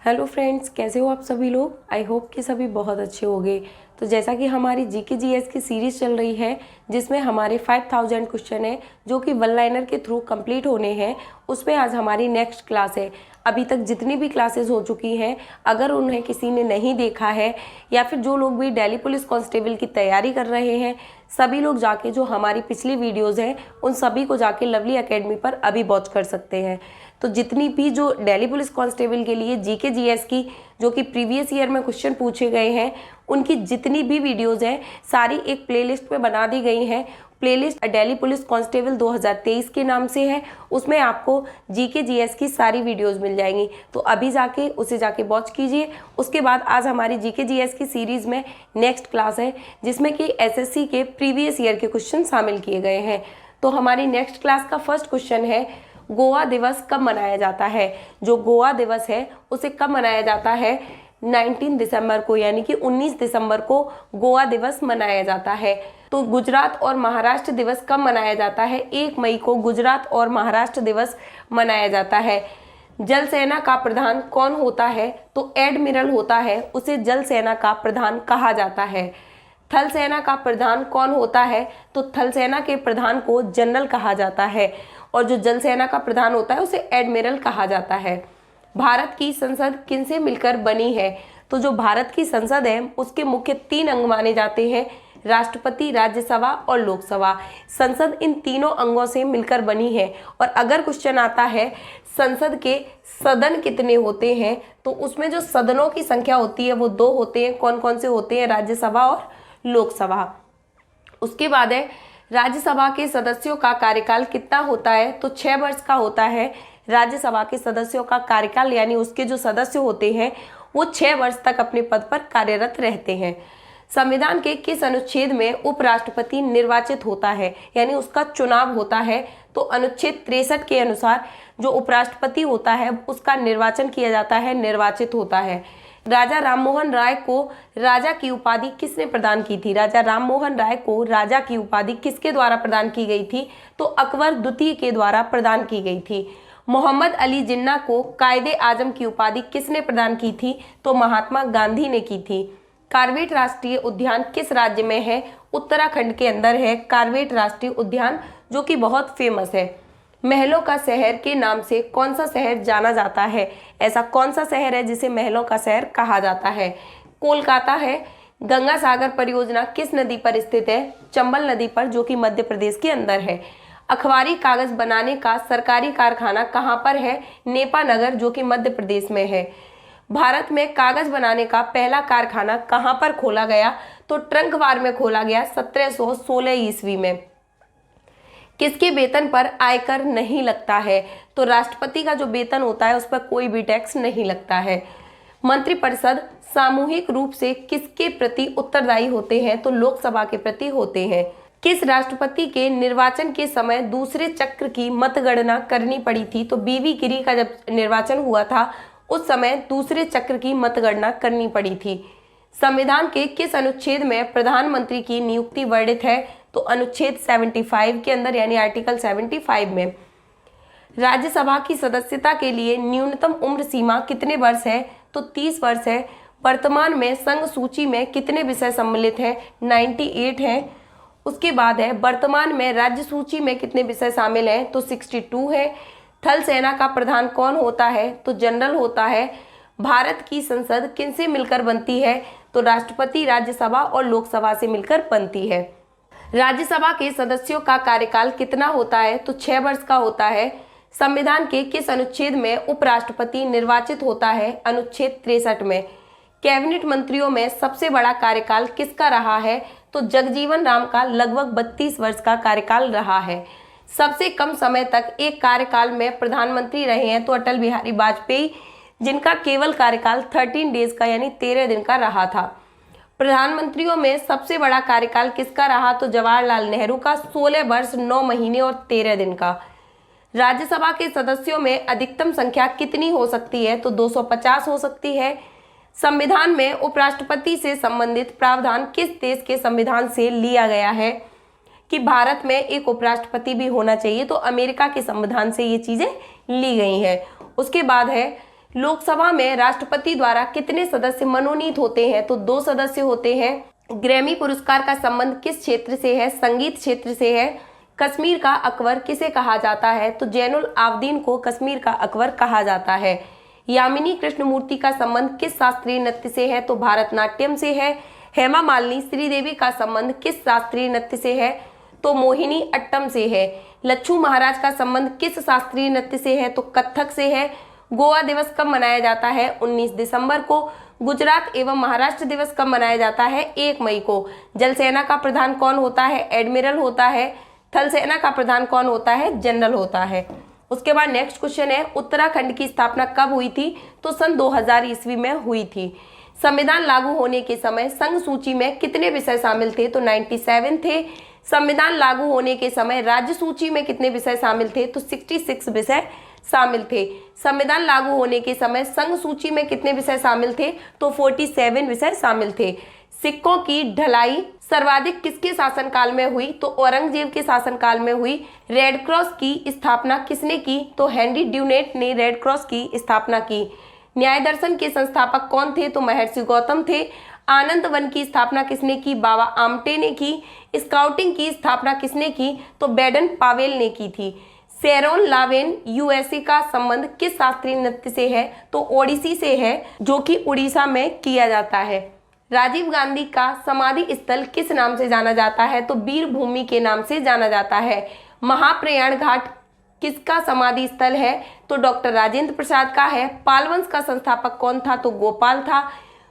Hello friends, कैसे हो आप सभी लोग। आई होप कि सभी बहुत अच्छे होंगे। तो जैसा कि हमारी जीके जीएस की सीरीज़ चल रही है जिसमें हमारे 5000 क्वेश्चन है जो कि वन लाइनर के थ्रू कंप्लीट होने हैं, उसमें आज हमारी नेक्स्ट क्लास है। अभी तक जितनी भी क्लासेस हो चुकी हैं, अगर उन्हें किसी ने नहीं देखा है या फिर जो लोग भी दिल्ली पुलिस कांस्टेबल की तैयारी कर रहे हैं, सभी लोग जाके जो हमारी पिछली वीडियोज़ हैं उन सभी को जाके लवली एकेडमी पर अभी वॉच कर सकते हैं। तो जितनी भी जो दिल्ली पुलिस कांस्टेबल के लिए जीके जीएस की जो कि प्रीवियस ईयर में क्वेश्चन पूछे गए हैं, उनकी जितनी भी वीडियोज़ हैं सारी एक प्लेलिस्ट में बना दी गई हैं। प्लेलिस्ट दिल्ली पुलिस कांस्टेबल 2023 के नाम से है। उसमें आपको जीके जीएस की सारी वीडियोज़ मिल जाएंगी। तो अभी जाके उसे जाके वॉच कीजिए। उसके बाद आज हमारी जीके जीएस की सीरीज़ में नेक्स्ट क्लास है जिसमें कि एसएससी के प्रीवियस ईयर के क्वेश्चन शामिल किए गए हैं। तो हमारी नेक्स्ट क्लास का फर्स्ट क्वेश्चन है, गोवा दिवस कब मनाया जाता है। जो गोवा दिवस है उसे कब मनाया जाता है, 19 दिसंबर को, यानी कि 19 दिसंबर को गोवा दिवस मनाया जाता है। तो गुजरात और महाराष्ट्र दिवस कब मनाया जाता है, 1 मई को गुजरात और महाराष्ट्र दिवस मनाया जाता है। जल सेना का प्रधान कौन होता है, तो एडमिरल होता है, उसे जल सेना का प्रधान कहा जाता है। थल सेना का प्रधान कौन होता है, तो थल सेना के प्रधान को जनरल कहा जाता है और जो जल सेना का प्रधान होता है उसे एडमिरल कहा जाता है। भारत की संसद किनसे मिलकर बनी है, तो जो भारत की संसद है उसके मुख्य 3 अंग माने जाते हैं, राष्ट्रपति, राज्यसभा और लोकसभा। संसद इन तीनों अंगों से मिलकर बनी है। और अगर क्वेश्चन आता है संसद के सदन कितने होते हैं, तो उसमें जो सदनों की संख्या होती है वो 2 होते हैं। कौन कौन से होते हैं, राज्यसभा और लोकसभा। उसके बाद है राज्यसभा के सदस्यों का कार्यकाल कितना होता है, तो 6 वर्ष का होता है। राज्यसभा के सदस्यों का कार्यकाल यानी उसके जो सदस्य होते हैं वो 6 वर्ष तक अपने पद पर कार्यरत रहते हैं। संविधान के किस अनुच्छेद में उपराष्ट्रपति निर्वाचित होता है, यानी उसका चुनाव होता है, तो अनुच्छेद 63 के अनुसार जो उपराष्ट्रपति होता है उसका निर्वाचन किया जाता है, निर्वाचित होता है। राजा राममोहन राय को राजा की उपाधि किसने प्रदान की थी, राजा राममोहन राय को राजा की उपाधि किसके द्वारा प्रदान की गई थी, तो अकबर द्वितीय के द्वारा प्रदान की गई थी। मोहम्मद अली जिन्ना को कायदे आजम की उपाधि किसने प्रदान की थी, तो महात्मा गांधी ने की थी। कार्बेट राष्ट्रीय उद्यान किस राज्य में है, उत्तराखंड के अंदर है कार्बेट राष्ट्रीय उद्यान, जो कि बहुत फेमस है। महलों का शहर के नाम से कौन सा शहर जाना जाता है, ऐसा कौन सा शहर है जिसे महलों का शहर कहा जाता है, कोलकाता है। गंगा सागर परियोजना किस नदी पर स्थित है, चंबल नदी पर, जो कि मध्य प्रदेश के अंदर है। अखबारी कागज बनाने का सरकारी कारखाना कहाँ पर है, नेपानगर, जो कि मध्य प्रदेश में है। भारत में कागज बनाने का पहला कारखाना कहाँ पर खोला गया, तो ट्रंकवार में खोला गया 1716 ईस्वी में। किसके वेतन पर आयकर नहीं लगता है, तो राष्ट्रपति का जो वेतन होता है उस पर कोई भी टैक्स नहीं लगता है। मंत्रिपरिषद सामूहिक रूप से किसके प्रति उत्तरदायी होते हैं, तो लोकसभा के प्रति होते हैं। किस राष्ट्रपति के निर्वाचन के समय दूसरे चक्र की मतगणना करनी पड़ी थी, तो बीवी गिरी का जब निर्वाचन हुआ था उस समय दूसरे चक्र की मतगणना करनी पड़ी थी। संविधान के किस अनुच्छेद में प्रधानमंत्री की नियुक्ति वर्णित है, तो अनुच्छेद 75 के अंदर, यानी आर्टिकल 75 में। राज्यसभा की सदस्यता के लिए न्यूनतम उम्र सीमा कितने वर्ष है, तो 30 वर्ष है। वर्तमान में संघ सूची में कितने विषय सम्मिलित हैं, 98 हैं। उसके बाद है वर्तमान में राज्य सूची में कितने विषय शामिल हैं, तो 62 है। थल सेना का प्रधान कौन होता है, तो जनरल होता है। भारत की संसद किनसे मिलकर बनती है, तो राष्ट्रपति, राज्यसभा और लोकसभा से मिलकर बनती है। राज्यसभा के सदस्यों का कार्यकाल कितना होता है, तो 6 वर्ष का होता है। संविधान के किस अनुच्छेद में उपराष्ट्रपति निर्वाचित होता है, अनुच्छेद 63 में। कैबिनेट मंत्रियों में सबसे बड़ा कार्यकाल किसका रहा है, तो जगजीवन राम का लगभग 32 वर्ष का कार्यकाल रहा है। सबसे कम समय तक एक कार्यकाल में प्रधानमंत्री रहे हैं, तो अटल बिहारी वाजपेयी, जिनका केवल कार्यकाल 13 डेज का यानी 13 दिन का रहा था। प्रधानमंत्रियों में सबसे बड़ा कार्यकाल किसका रहा, तो जवाहरलाल नेहरू का 16 वर्ष 9 महीने और 13 दिन का। राज्यसभा के सदस्यों में अधिकतम संख्या कितनी हो सकती है, तो 250 हो सकती है। संविधान में उपराष्ट्रपति से संबंधित प्रावधान किस देश के संविधान से लिया गया है, कि भारत में एक उपराष्ट्रपति भी होना चाहिए, तो अमेरिका के संविधान से ये चीजें ली गई हैं। उसके बाद है लोकसभा में राष्ट्रपति द्वारा कितने सदस्य मनोनीत होते हैं? तो 2 सदस्य होते हैं। ग्रैमी पुरस्कार का संबंध किस क्षेत्र से है? संगीत क्षेत्र से है। कश्मीर का अकबर किसे कहा जाता है? तो जैनुल आबदीन को कश्मीर का अकबर कहा जाता है। यामिनी कृष्णमूर्ति का संबंध किस शास्त्रीय नृत्य से है? तो भारतनाट्यम से है। हेमा मालिनी श्रीदेवी का संबंध किस शास्त्रीय नृत्य से है? तो मोहिनी अट्टम से है। लच्छू महाराज का संबंध किस शास्त्रीय नृत्य से है? तो कथक से है। गोवा दिवस कब मनाया जाता है? 19 दिसंबर को। गुजरात एवं महाराष्ट्र दिवस कब मनाया जाता है? 1 मई को। जल सेना का प्रधान कौन होता है? एडमिरल होता है। थल सेना का प्रधान कौन होता है? जनरल होता है। उसके बाद नेक्स्ट क्वेश्चन है, उत्तराखंड की स्थापना कब हुई थी? तो सन 2000 ईस्वी में हुई थी। संविधान लागू होने के समय संघ सूची में कितने विषय शामिल थे? तो 97 थे। संविधान लागू होने के समय राज्य सूची में कितने विषय शामिल थे? तो 66 विषय शामिल थे। संविधान लागू होने के समय संघ सूची में कितने विषय शामिल थे? तो 47 विषय शामिल थे। सिक्कों की ढलाई सर्वाधिक किसके शासनकाल में हुई? तो औरंगजेब के शासनकाल में हुई। रेड क्रॉस की स्थापना किसने की? तो हेनरी ड्यूनेट ने रेड क्रॉस की स्थापना की। न्याय दर्शन के संस्थापक कौन थे? तो महर्षि गौतम थे। आनंद वन की स्थापना किसने की? बाबा आमटे ने की। स्काउटिंग की स्थापना किसने की? तो बेडन पावेल ने की थी। शेरोन लावेन यूएसए का संबंध किस शास्त्रीय नृत्य से है? तो ओडिसी से है, जो कि उड़ीसा में किया जाता है। राजीव गांधी का समाधि स्थल किस नाम से जाना जाता है? तो वीर भूमि के नाम से जाना जाता है। महाप्रयाण घाट किसका समाधि स्थल है? तो डॉक्टर राजेंद्र प्रसाद का है। पाल वंश का संस्थापक कौन था? तो गोपाल था।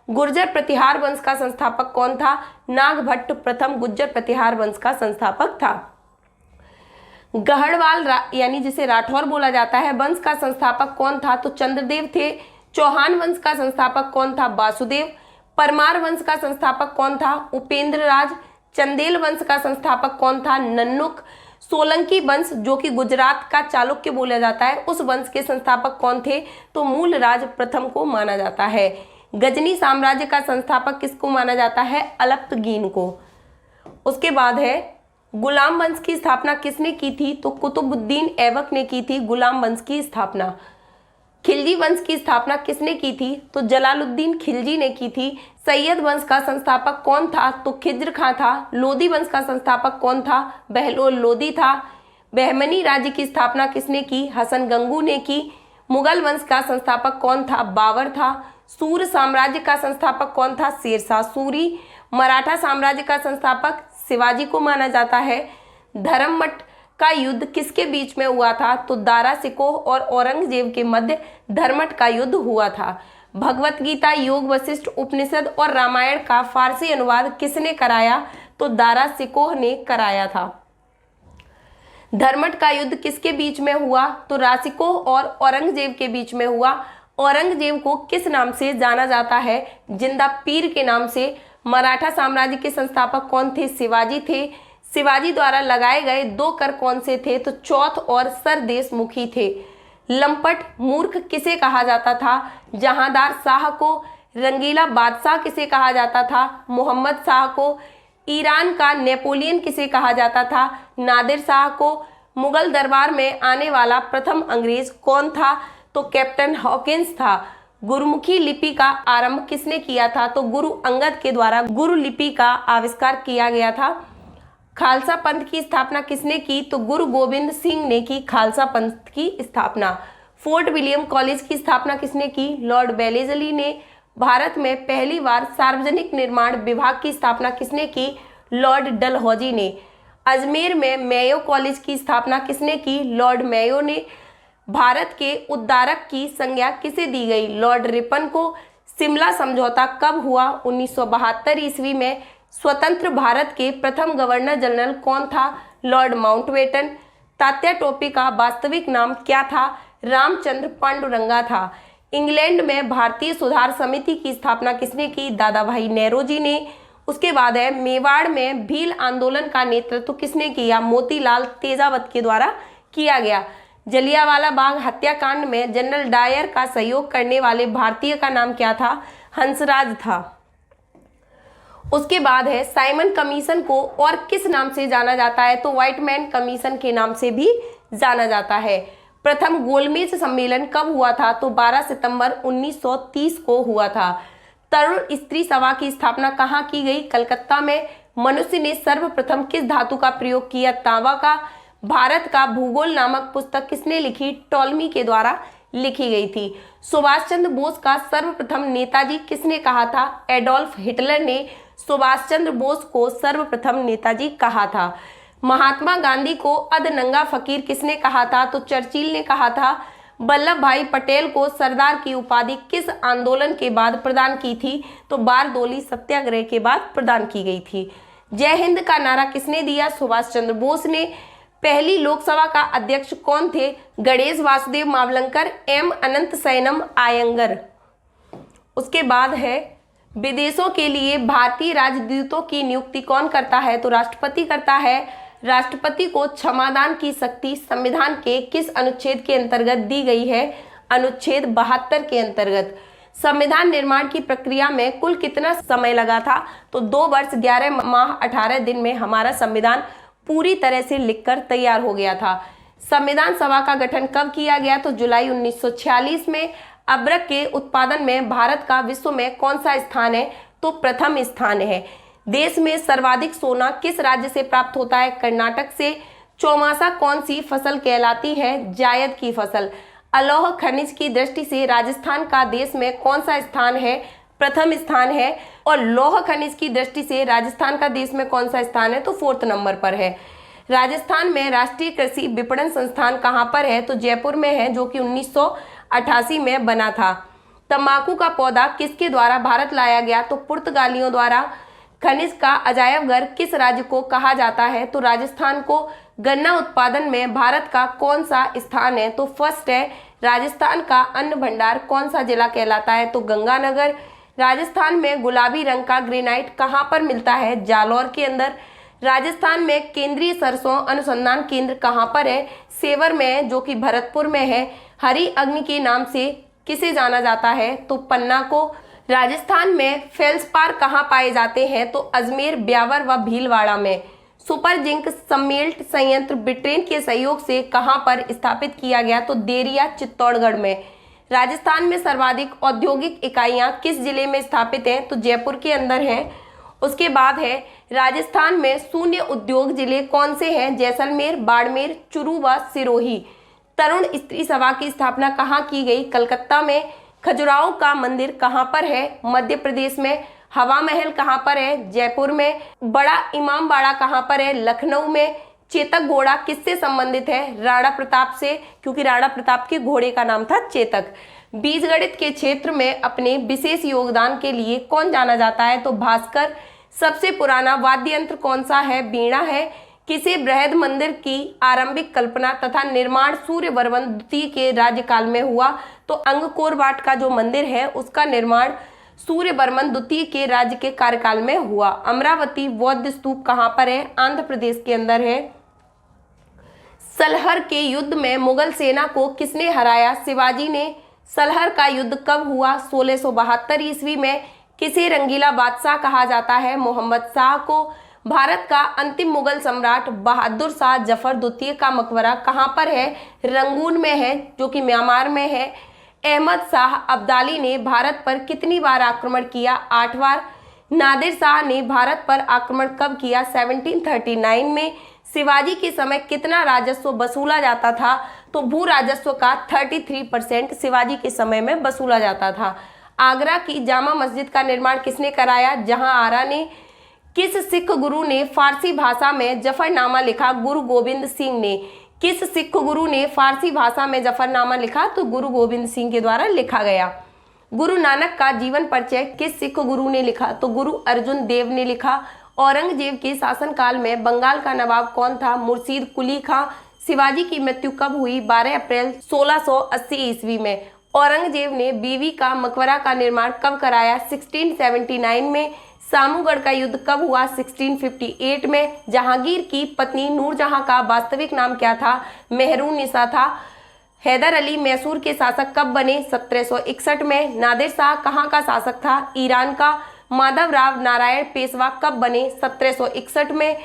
गुर्जर प्रतिहार वंश का संस्थापक कौन था? नागभट्ट प्रथम गुर्जर प्रतिहार वंश का संस्थापक था। गढ़वाल यानी जिसे राठौर बोला जाता है, वंश का संस्थापक कौन था? तो चंद्रदेव थे। चौहान वंश का संस्थापक कौन था? वासुदेव। परमार वंश का संस्थापक कौन था? उपेंद्र राज। चंदेल वंश का संस्थापक कौन था? नन्नुक। सोलंकी वंश, जो कि गुजरात का चालुक्य बोला जाता है, उस वंश के संस्थापक कौन थे? तो मूलराज प्रथम को माना जाता है। गजनी साम्राज्य का संस्थापक किसको माना जाता है? अलप्तगीन को। उसके बाद है, गुलाम वंश की स्थापना किसने की थी? तो कुतुबुद्दीन ऐबक ने की थी गुलाम वंश की स्थापना। खिलजी वंश की स्थापना किसने की थी? तो जलालुद्दीन खिलजी ने की थी। सैयद वंश का संस्थापक कौन था? तो खिज्र खां था। लोधी वंश का संस्थापक कौन था? बहलोल लोधी था। बहमनी राज्य की स्थापना किसने की? हसन गंगू ने की। मुगल वंश का संस्थापक कौन था? बाबर था। सूर साम्राज्य का संस्थापक कौन था? शेरशाह सूरी। मराठा साम्राज्य का संस्थापक शिवाजी को माना जाता है। धर्ममठ का युद्ध किसके बीच में हुआ था? तो दारा सिकोह और औरंगजेब के मध्य धर्ममठ का युद्ध हुआ था। भगवत गीता, योग वशिष्ठ उपनिषद और रामायण का फारसी अनुवाद किसने कराया? तो दारा सिकोह ने कराया था। धर्ममठ का युद्ध किसके बीच में हुआ? तो रासिकोह और औरंगजेब के बीच में हुआ। औरंगजेब को किस नाम से जाना जाता है? जिंदा पीर के नाम से। मराठा साम्राज्य के संस्थापक कौन थे? शिवाजी थे। शिवाजी द्वारा लगाए गए 2 कर कौन से थे? तो चौथ और सरदेशमुखी थे। लंपट मूर्ख किसे कहा जाता था? जहांदार शाह को। रंगीला बादशाह किसे कहा जाता था? मोहम्मद शाह को। ईरान का नेपोलियन किसे कहा जाता था? नादिर शाह को। मुगल दरबार में आने वाला प्रथम अंग्रेज कौन था? तो कैप्टन हॉकिंस था। गुरुमुखी लिपि का आरंभ किसने किया था? तो गुरु अंगद के द्वारा गुरु लिपि का आविष्कार किया गया था। खालसा पंथ की स्थापना किसने की? तो गुरु गोविंद सिंह ने की खालसा पंथ की स्थापना। फोर्ट विलियम कॉलेज की स्थापना किसने की? लॉर्ड वेलेस्ली ने। भारत में पहली बार सार्वजनिक निर्माण विभाग की स्थापना किसने की? लॉर्ड डलहौजी ने। अजमेर में मेयो कॉलेज की स्थापना किसने की? लॉर्ड मेयो ने। भारत के उद्धारक की संज्ञा किसे दी गई? लॉर्ड रिपन को। शिमला समझौता कब हुआ? 1972 ईस्वी में। स्वतंत्र भारत के प्रथम गवर्नर जनरल कौन था? Lord Mountbatten. तात्या टोपे का वास्तविक नाम क्या था? रामचंद्र पांडुरंगा था। इंग्लैंड में भारतीय सुधार समिति की स्थापना किसने की? दादा भाई नेहरू ने। उसके बाद है, मेवाड़ में भील आंदोलन का नेतृत्व किसने किया? मोतीलाल तेजावत के द्वारा किया गया। जलियांवाला बाग हत्याकांड में जनरल डायर का सहयोग करने वाले भारतीय का नाम क्या था? हंसराज था। उसके बाद है, साइमन कमीशन को और किस नाम से जाना जाता है? तो व्हाइटमैन कमीशन के नाम से भी जाना जाता है। प्रथम गोलमेज सम्मेलन कब हुआ था? तो 12 सितंबर 1930 को हुआ था। तरुण स्त्री सभा की स्थापना कहाँ की गई? कलकत्ता में। मनुष्य ने सर्वप्रथम किस धातु का प्रयोग किया? तांबा का। भारत का भूगोल नामक पुस्तक किसने लिखी? टॉलमी के द्वारा लिखी गई थी। सुभाष चंद्र बोस का सर्वप्रथम नेताजी किसने कहा था? एडोल्फ हिटलर ने सुभाष चंद्र बोस को सर्वप्रथम नेताजी कहा था। महात्मा गांधी को अधनंगा फकीर किसने कहा था? तो चर्चिल ने कहा था। वल्लभ भाई पटेल को सरदार की उपाधि किस आंदोलन के बाद प्रदान की थी? तो बारदोली सत्याग्रह के बाद प्रदान की गई थी। जय हिंद का नारा किसने दिया? सुभाष चंद्र बोस ने। पहली लोकसभा का अध्यक्ष कौन थे? गणेश वासुदेव मावलंकर, एम अनंत सैनम आयंगर। उसके बाद है विदेशों के लिए भारतीय राजदूतों की नियुक्ति कौन करता है? तो राष्ट्रपति करता है। राष्ट्रपति को क्षमादान की शक्ति संविधान के किस अनुच्छेद के अंतर्गत दी गई है? अनुच्छेद 72 के अंतर्गत। संविधान निर्माण की प्रक्रिया में कुल कितना समय लगा था? तो 2 वर्ष 11 माह 18 दिन में हमारा संविधान पूरी तरह से लिखकर तैयार हो गया था। संविधान सभा का गठन कब किया गया? तो जुलाई 1946 में। अब्रक के उत्पादन में भारत का विश्व में कौन सा स्थान है? तो प्रथम स्थान है। देश में सर्वाधिक सोना किस राज्य से प्राप्त होता है? कर्नाटक से। चौमासा कौन सी फसल कहलाती है? जायद की फसल। अलौह खनिज की दृष्टि से राजस्थान का देश में कौन सा स्थान है? प्रथम स्थान है। और लौह खनिज की दृष्टि से राजस्थान का देश में कौन सा स्थान है? तो 4th नंबर पर है। राजस्थान में राष्ट्रीय कृषि विपणन संस्थान कहाँ पर है? तो जयपुर में है, जो कि 1988 में बना था। तंबाकू का पौधा किसके द्वारा भारत लाया गया? तो पुर्तगालियों द्वारा। खनिज का अजायब घर किस राज्य को कहा जाता है? तो राजस्थान को। गन्ना उत्पादन में भारत का कौन सा स्थान है? तो फर्स्ट है। राजस्थान का अन्न भंडार कौन सा जिला कहलाता है? तो गंगानगर। राजस्थान में गुलाबी रंग का ग्रेनाइट कहाँ पर मिलता है? जालौर के अंदर। राजस्थान में केंद्रीय सरसों अनुसंधान केंद्र कहाँ पर है? सेवर में है, जो कि भरतपुर में है। हरी अग्नि के नाम से किसे जाना जाता है? तो पन्ना को। राजस्थान में फेल्सपार कहाँ पाए जाते हैं? तो अजमेर, ब्यावर व भीलवाड़ा में। सुपर जिंक सम्मेल्ट संयंत्र ब्रिटेन के सहयोग से कहाँ पर स्थापित किया गया? तो देरिया, चित्तौड़गढ़ में। राजस्थान में सर्वाधिक औद्योगिक इकाइयां किस जिले में स्थापित हैं? तो जयपुर के अंदर हैं। उसके बाद है राजस्थान में शून्य उद्योग जिले कौन से हैं? जैसलमेर, बाड़मेर, चुरू व सिरोही। तरुण स्त्री सभा की स्थापना कहाँ की गई? कलकत्ता में। खजुराहो का मंदिर कहाँ पर है? मध्य प्रदेश में। हवा महल कहाँ पर है? जयपुर में। बड़ा इमामबाड़ा कहाँ पर है? लखनऊ में। चेतक घोड़ा किससे संबंधित है? राणा प्रताप से, क्योंकि राणा प्रताप के घोड़े का नाम था चेतक। बीजगणित के क्षेत्र में अपने विशेष योगदान के लिए कौन जाना जाता है? तो भास्कर। सबसे पुराना वाद्य यंत्र कौन सा है? वीणा है। किसे बृहद मंदिर की आरंभिक कल्पना तथा निर्माण सूर्यवर्मन द्वितीय के राज्यकाल में हुआ? तो अंगकोर वाट का जो मंदिर है उसका निर्माण सूर्यवर्मन द्वितीय के राज्य के कार्यकाल में हुआ। अमरावती बौद्ध स्तूप कहाँ पर है? आंध्र प्रदेश के अंदर है। सलहर के युद्ध में मुगल सेना को किसने हराया? शिवाजी ने। सलहर का युद्ध कब हुआ? 1672 ईस्वी में। किसे रंगीला बादशाह कहा जाता है? मोहम्मद शाह को। भारत का अंतिम मुगल सम्राट बहादुर शाह जफर द्वितीय का मकबरा कहाँ पर है? रंगून में है, जो कि म्यांमार में है। अहमद शाह अब्दाली ने भारत पर कितनी बार आक्रमण किया? 8 बार। नादिर शाह ने भारत पर आक्रमण कब किया? 1739 में। शिवाजी के समय कितना राजस्व वसूला जाता था? तो भू राजस्व का 33% शिवाजी के समय में वसूला जाता था। आगरा की जामा मस्जिद का निर्माण किसने कराया? जहां आरा ने। किस सिख गुरु ने फारसी भाषा में जफरनामा लिखा? गुरु गोविंद सिंह ने। किस सिख गुरु ने फारसी भाषा में जफरनामा लिखा? तो गुरु गोविंद सिंह के द्वारा लिखा गया। गुरु नानक का जीवन परिचय किस सिख गुरु ने लिखा? तो गुरु अर्जुन देव ने लिखा। औरंगजेब के शासनकाल में बंगाल का नवाब कौन था? मुर्शीद कुली खां। शिवाजी की मृत्यु कब हुई? 12 अप्रैल 1680 ईस्वी में। औरंगजेब ने बीवी का मकबरा का निर्माण कब कराया? 1679 में। सामूगढ़ का युद्ध कब हुआ? 1658 में। जहांगीर की पत्नी नूरजहां का वास्तविक नाम क्या था? मेहरुन्निसा था। हैदर अली मैसूर के शासक कब बने? 1761 में। नादिर शाह कहाँ का शासक था? ईरान का। माधवराव नारायण पेशवा कब बने? 1761 में।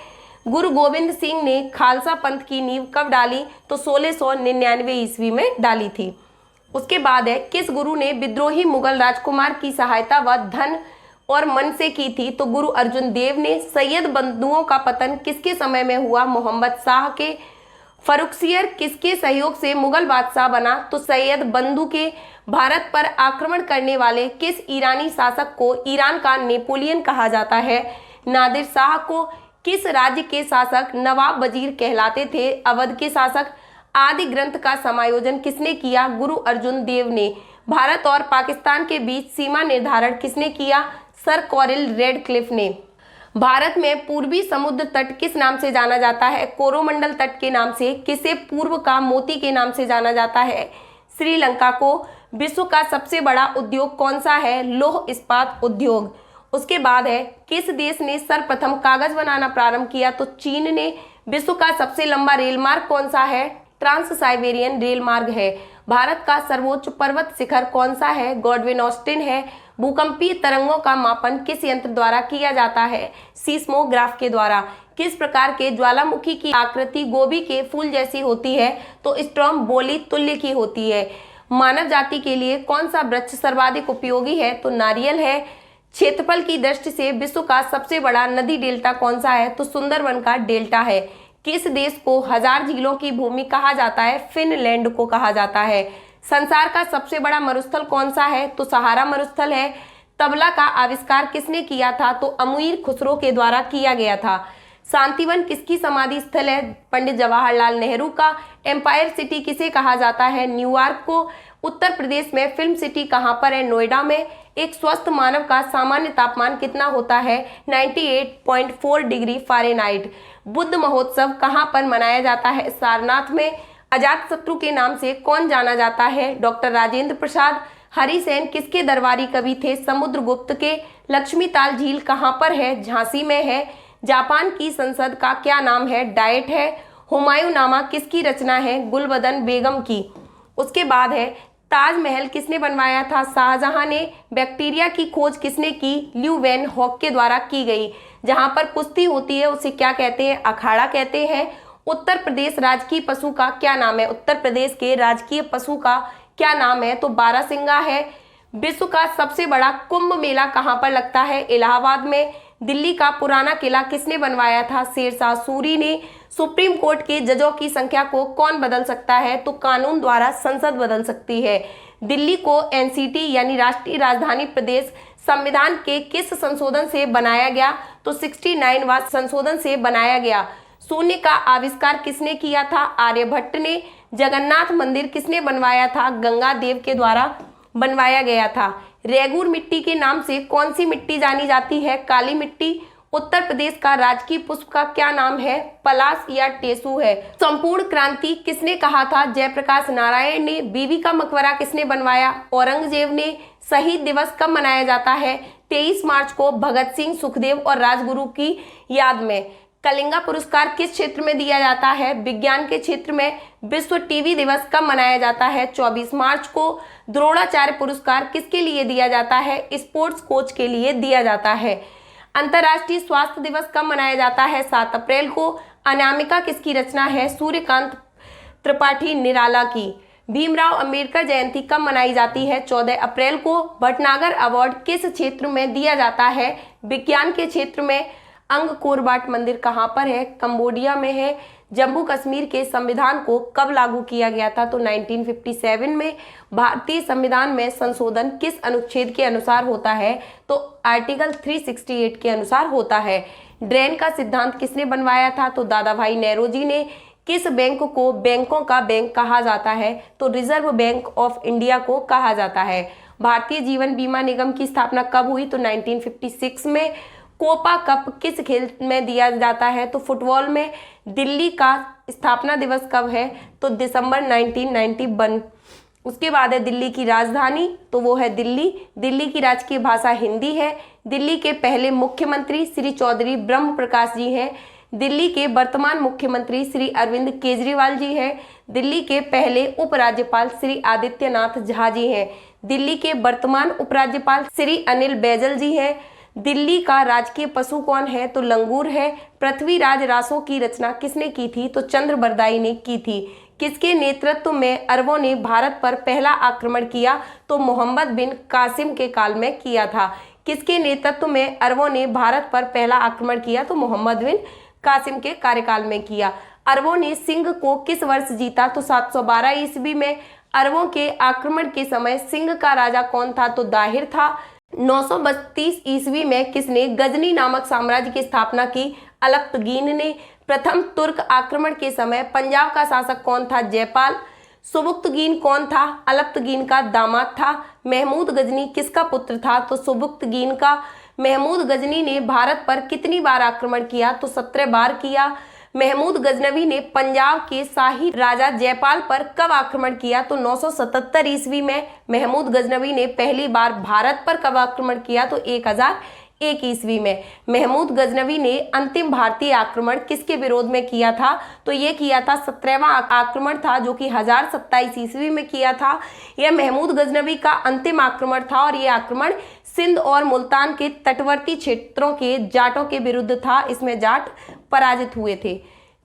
गुरु गोविंद सिंह ने खालसा पंथ की नींव कब डाली? तो 1699 ईस्वी में डाली थी। उसके बाद है, किस गुरु ने विद्रोही मुगल राजकुमार की सहायता व धन और मन से की थी? तो गुरु अर्जुन देव ने। सैयद बंधुओं का पतन किसके समय में हुआ? मोहम्मद शाह के। फर्रुखसियर किसके सहयोग से मुगल बादशाह बना? तो सैयद बंधु के। भारत पर आक्रमण करने वाले किस ईरानी शासक को ईरान का नेपोलियन कहा जाता है? नादिर शाह को। किस राज्य के शासक नवाब वजीर कहलाते थे? अवध के शासक। आदि ग्रंथ का समायोजन किसने किया? गुरु अर्जुन देव ने। भारत और पाकिस्तान के बीच सीमा निर्धारण किसने किया? सर कॉरिल रेडक्लिफ ने। भारत में पूर्वी समुद्र तट किस नाम से जाना जाता है? कोरोमंडल तट के नाम से। किसे पूर्व का मोती के नाम से जाना जाता है? श्रीलंका को। विश्व का सबसे बड़ा उद्योग कौन सा है? लौह इस्पात उद्योग। उसके बाद है, किस देश ने सर्वप्रथम कागज बनाना प्रारंभ किया? तो चीन ने। विश्व का सबसे लंबा रेल मार्ग कौन सा है? ट्रांस साइबेरियन रेल मार्ग है। भारत का सर्वोच्च पर्वत शिखर कौन सा है? गॉडविन ऑस्टिन है। भूकंपीय तरंगों का मापन किस यंत्र द्वारा किया जाता है? सीस्मोग्राफ के द्वारा। किस प्रकार के ज्वालामुखी की आकृति गोभी के फूल जैसी होती है? तो स्ट्रोम्बोली तुल्य की होती है। मानव जाति के लिए कौन सा वृक्ष सर्वाधिक उपयोगी है? तो नारियल है। क्षेत्रफल की दृष्टि से विश्व का सबसे बड़ा नदी डेल्टा कौन सा है? तो सुंदरबन का डेल्टा है। किस देश को 1000 झीलों की भूमि कहा जाता है? फिनलैंड को कहा जाता है। संसार का सबसे बड़ा मरुस्थल कौन सा है? तो सहारा मरुस्थल है। तबला का आविष्कार किसने किया था? तो अमीर खुसरो के द्वारा किया गया था। शांतिवन किसकी समाधि स्थल है? पंडित जवाहरलाल नेहरू का। एम्पायर सिटी किसे कहा जाता है? न्यूयॉर्क को। उत्तर प्रदेश में फिल्म सिटी कहाँ पर है? नोएडा में। एक स्वस्थ मानव का सामान्य तापमान कितना होता है? 98.4 डिग्री फ़ारेनहाइट। बुद्ध महोत्सव कहाँ पर मनाया जाता है? सारनाथ में। अजातशत्रु के नाम से कौन जाना जाता है? डॉक्टर राजेंद्र प्रसाद। हरिसेन किसके दरबारी कवि थे? समुद्रगुप्त के। लक्ष्मीताल झील कहाँ पर है? झांसी में है। जापान की संसद का क्या नाम है? डाइट है। हुमायूं नामा किसकी रचना है? गुलबदन बेगम की। उसके बाद है, ताजमहल किसने बनवाया था? शाहजहां ने। बैक्टीरिया की खोज किसने की? ल्यू वैन हॉक के द्वारा की गई। जहां पर कुश्ती होती है उसे क्या कहते हैं? अखाड़ा कहते हैं। उत्तर प्रदेश राजकीय पशु का क्या नाम है? उत्तर प्रदेश के राजकीय पशु का क्या नाम है? तो बारहसिंगा है। विश्व का सबसे बड़ा कुंभ मेला कहाँ पर लगता है? इलाहाबाद में। दिल्ली का पुराना किला किसने बनवाया था? शेरशाह सूरी ने। सुप्रीम कोर्ट के जजों की संख्या को कौन बदल सकता है? तो कानून द्वारा संसद बदल सकती है। दिल्ली को एनसीटी यानी राष्ट्रीय राजधानी प्रदेश संविधान के किस संशोधन से बनाया गया? तो 69वां संशोधन से बनाया गया। शून्य का आविष्कार किसने किया था? आर्यभट्ट ने। जगन्नाथ मंदिर किसने बनवाया था? गंगा देव के द्वारा बनवाया गया था। रेगूर मिट्टी के नाम से कौन सी मिट्टी जानी जाती है? काली मिट्टी। उत्तर प्रदेश का राजकीय पुष्प का क्या नाम है? पलाश या टेसू है। संपूर्ण क्रांति किसने कहा था? जयप्रकाश नारायण ने। बीवी का मकबरा किसने बनवाया? औरंगजेब ने। शहीद दिवस कब मनाया जाता है? 23 मार्च को भगत सिंह, सुखदेव और राजगुरु की याद में। कलिंगा पुरस्कार किस क्षेत्र में दिया जाता है? विज्ञान के क्षेत्र में। विश्व टीबी दिवस कब मनाया जाता है? 24 मार्च को। द्रोणाचार्य पुरस्कार किसके लिए दिया जाता है? स्पोर्ट्स कोच के लिए दिया जाता है। अंतर्राष्ट्रीय स्वास्थ्य दिवस कब मनाया जाता है? 7 अप्रैल को। अनामिका किसकी रचना है? सूर्यकांत त्रिपाठी निराला की। भीमराव अंबेडकर जयंती कब मनाई जाती है? 14 अप्रैल को। भटनागर अवार्ड किस क्षेत्र में दिया जाता है? विज्ञान के क्षेत्र में। अंगकोर वाट मंदिर कहाँ पर है? कंबोडिया में है। जम्मू कश्मीर के संविधान को कब लागू किया गया था? तो 1957 में। भारतीय संविधान में संशोधन किस अनुच्छेद के अनुसार होता है? तो आर्टिकल 368 के अनुसार होता है। ड्रेन का सिद्धांत किसने बनवाया था? तो दादा भाई नौरोजी ने। किस बैंक को बैंकों का बैंक कहा जाता है? तो रिजर्व बैंक ऑफ इंडिया को कहा जाता है। भारतीय जीवन बीमा निगम की स्थापना कब हुई? तो 1956 में। कोपा कप किस खेल में दिया जाता है? तो फुटबॉल में। दिल्ली का स्थापना दिवस कब है? तो दिसंबर 1991। उसके बाद है दिल्ली की राजधानी, तो वो है दिल्ली। दिल्ली की राजकीय भाषा हिंदी है। दिल्ली के पहले मुख्यमंत्री श्री चौधरी ब्रह्म प्रकाश जी हैं। दिल्ली के वर्तमान मुख्यमंत्री श्री अरविंद केजरीवाल जी हैं। दिल्ली के पहले उपराज्यपाल श्री आदित्यनाथ झा जी हैं। दिल्ली के वर्तमान उपराज्यपाल श्री अनिल बैजल जी हैं। दिल्ली का राजकीय पशु कौन है? तो लंगूर है। पृथ्वीराज रासों की रचना किसने की थी? तो चंद्रबरदाई ने की थी। किसके नेतृत्व में अरबों ने भारत पर पहला आक्रमण किया? तो मोहम्मद बिन कासिम के काल में किया था। किसके नेतृत्व में अरबों ने भारत पर पहला आक्रमण किया? तो मोहम्मद बिन कासिम के कार्यकाल में किया। अरबों ने सिंध को किस वर्ष जीता? तो 712 ईस्वी में। अरबों के आक्रमण के समय सिंध का राजा कौन था? तो दाहिर था। 932 ईस्वी में किसने गजनी नामक साम्राज्य की स्थापना की? अलप्तगीन ने। प्रथम तुर्क आक्रमण के समय पंजाब का शासक कौन था? जयपाल। सुबुक्तगीन कौन था? अलप्तगीन का दामाद था। महमूद गजनी किसका पुत्र था? तो सुबुक्तगीन का। महमूद गजनी ने भारत पर कितनी बार आक्रमण किया? तो 17 बार किया। महमूद गजनवी ने पंजाब के शाही राजा जयपाल पर कब आक्रमण किया? तो 977 ईस्वी में। महमूद गजनवी ने पहली बार भारत पर कब आक्रमण किया? तो 1001 ईस्वी में। महमूद गजनवी ने अंतिम भारतीय आक्रमण किसके विरोध में किया था? तो ये किया था 17वां आक्रमण था, जो कि 1027 ईस्वी में किया था। यह महमूद गजनवी का अंतिम आक्रमण था और यह आक्रमण सिंध और मुल्तान के तटवर्ती क्षेत्रों के जाटों के विरुद्ध था। इसमें जाट पराजित हुए थे।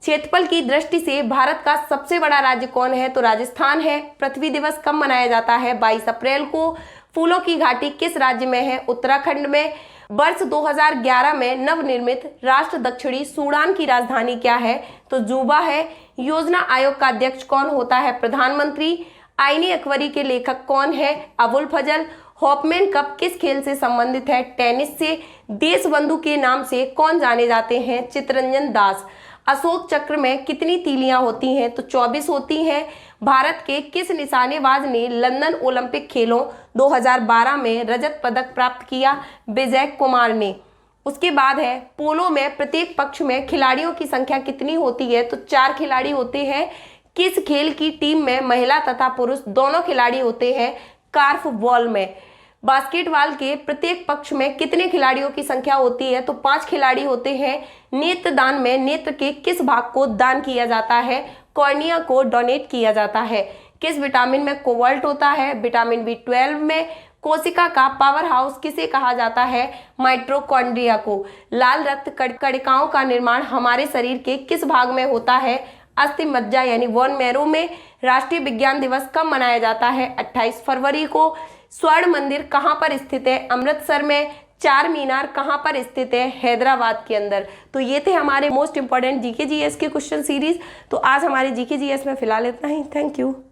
क्षेत्रफल की दृष्टि से भारत का सबसे बड़ा राज्य कौन है? तो राजस्थान है। पृथ्वी दिवस कब मनाया जाता है? 22 अप्रैल को। फूलों की घाटी किस राज्य में है? उत्तराखंड में। वर्ष 2011 में नवनिर्मित राष्ट्र दक्षिणी सूडान की राजधानी क्या है? तो जूबा है। योजना आयोग का अध्यक्ष कौन होता है? प्रधानमंत्री। आईने अकबरी के लेखक कौन है? अबुल फजल। हॉपमैन कप किस खेल से संबंधित है? टेनिस से। देशबंधु के नाम से कौन जाने जाते हैं? चित्तरंजन दास। अशोक चक्र में कितनी तीलियां होती हैं? तो 24 होती हैं। भारत के किस निशानेबाज ने लंदन ओलंपिक खेलों 2012 में रजत पदक प्राप्त किया? विजय कुमार ने। उसके बाद है पोलो में प्रत्येक पक्ष में खिलाड़ियों की संख्या कितनी होती है? तो 4 खिलाड़ी होते हैं। किस खेल की टीम में महिला तथा पुरुष दोनों खिलाड़ी होते हैं? कार्फ बॉल में। बास्केटबॉल के प्रत्येक पक्ष में कितने खिलाड़ियों की संख्या होती है? तो 5 खिलाड़ी होते हैं। नेत्रदान में नेत्र के किस भाग को दान किया जाता है? कॉर्निया को डोनेट किया जाता है। किस विटामिन में कोबाल्ट होता है? विटामिन B12 में। कोशिका का पावर हाउस किसे कहा जाता है? माइटोकॉन्ड्रिया को। लाल रक्त कणिकाओं का निर्माण हमारे शरीर के किस भाग में होता है? अस्थि मज्जा यानी बोन मैरो में। राष्ट्रीय विज्ञान दिवस कब मनाया जाता है? 28 फरवरी को। स्वर्ण मंदिर कहाँ पर स्थित है? अमृतसर में। चार मीनार कहाँ पर स्थित है? हैदराबाद के अंदर। तो ये थे हमारे मोस्ट इंपॉर्टेंट जीके जीएस के क्वेश्चन सीरीज। तो आज हमारे जीके जीएस में फिलहाल इतना ही। Thank you.